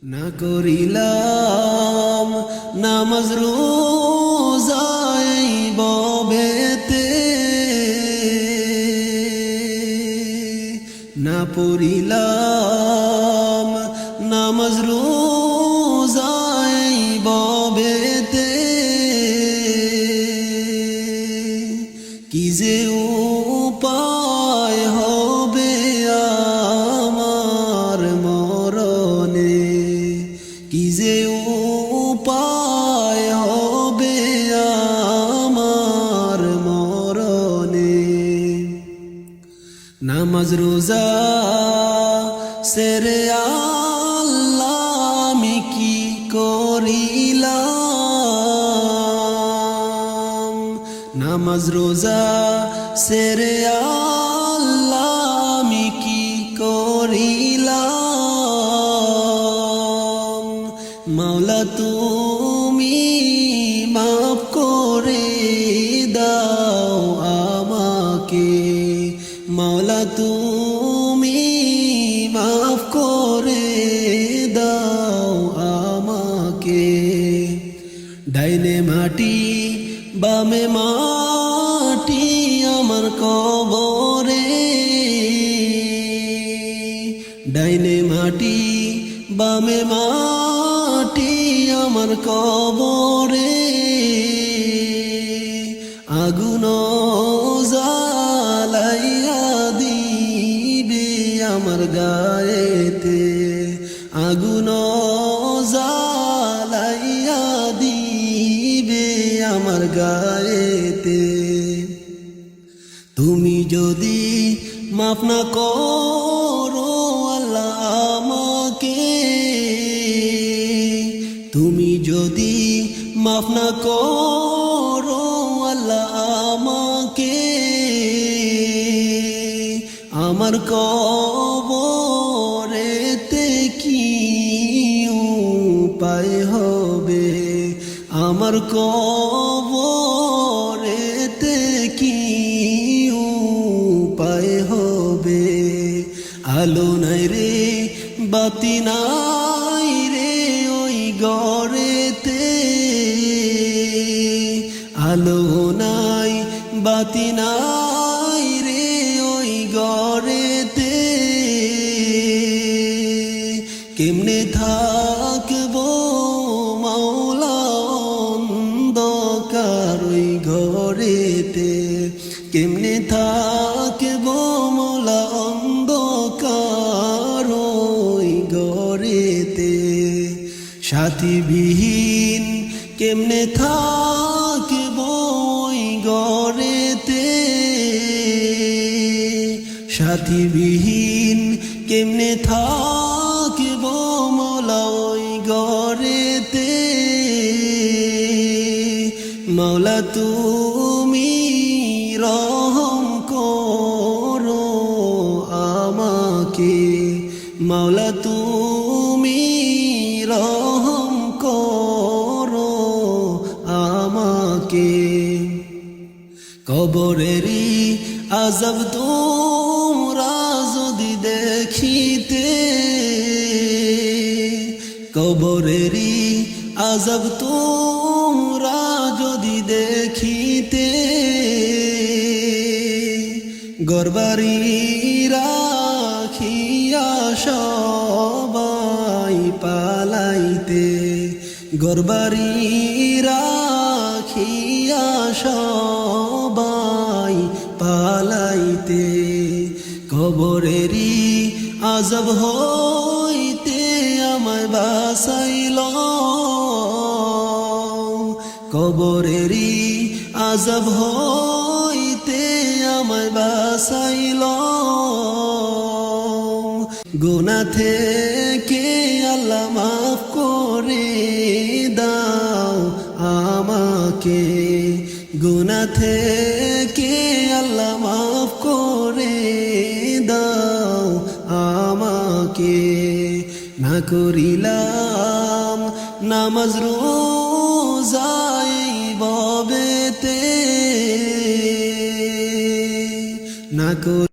না করিলাম নামাজ রোজাই ববেতে, না পড়িলাম নামাজ রোজাই ববেতে, কি যে উপায় হবে আমার মরণে, কি যে উপায় হবে আমার মরণে। নামাজ রোজা সেরে আল্লাহ আমি কি করিলাম, নামাজ রোজা সেরে আল্লাহ আমি কি করিলাম। মাওলা তুমি মাফ করে দাও আমাকে, মাওলা তুমি মাফ করে দাও আমাকে। ডাইনে মাটি বামে মাটি আমার কবরে, ডাইনে মাটি বামে মাটি আমার কবরে। আগুন জ্বালাইয়া দিবে আমার গায়েতে, আগুন জ্বালাইয়া দিবে আমার গায়েতে। তুমি যদি মাফ না করো আল্লাহ আমাকে, তুমি যদি মাফ না করো আল্লাহ আমাকে, আমার কবরেতে কি উপায় হবে, আমার কবরেতে কি উপায় হবে। আলো নাই রে বাতি নাই রে ওই ঘরেতে, আলো নাই বাতি নাই রে ওই ঘরেতে। কেমনে থাকবো মাওলা অন্ধকার ওই ঘরেতে, কেমনে থাকবো মাওলা অন্ধকার ওই ঘরেতে। সাথীবিহীন কেমনে থাকবো ওই ঘরেতে, সাথীবিহীন কেমনে থাকবো মাওলা ওই ঘরেতে। মাওলা তুমি রহম করো আমাকে, মাওলা তুমি রহম করো আমাকে। কবরেরই আযাব তোমরা যদি দেখিতে, কবরেরই আযাব তোমরা যদি দেখিতে, ঘরবাড়ি রাখিয়া সবাই পালাইতে, ঘরবাড়ি রাখিয়া সবাই পালাইতে। কবরেরই আযাব হইতে আমায় বাঁচাইল, কবরেরই আযাব হইতে আমায় বাঁচাইল। গুনাহ থেকে আল্লাহ মাফ করে দাও আমাকে, গুনাহ থেকে আল্লাহ মাফ করে দাও আমাকে। না করিলাম নামাজ রোজাই ববেতে, না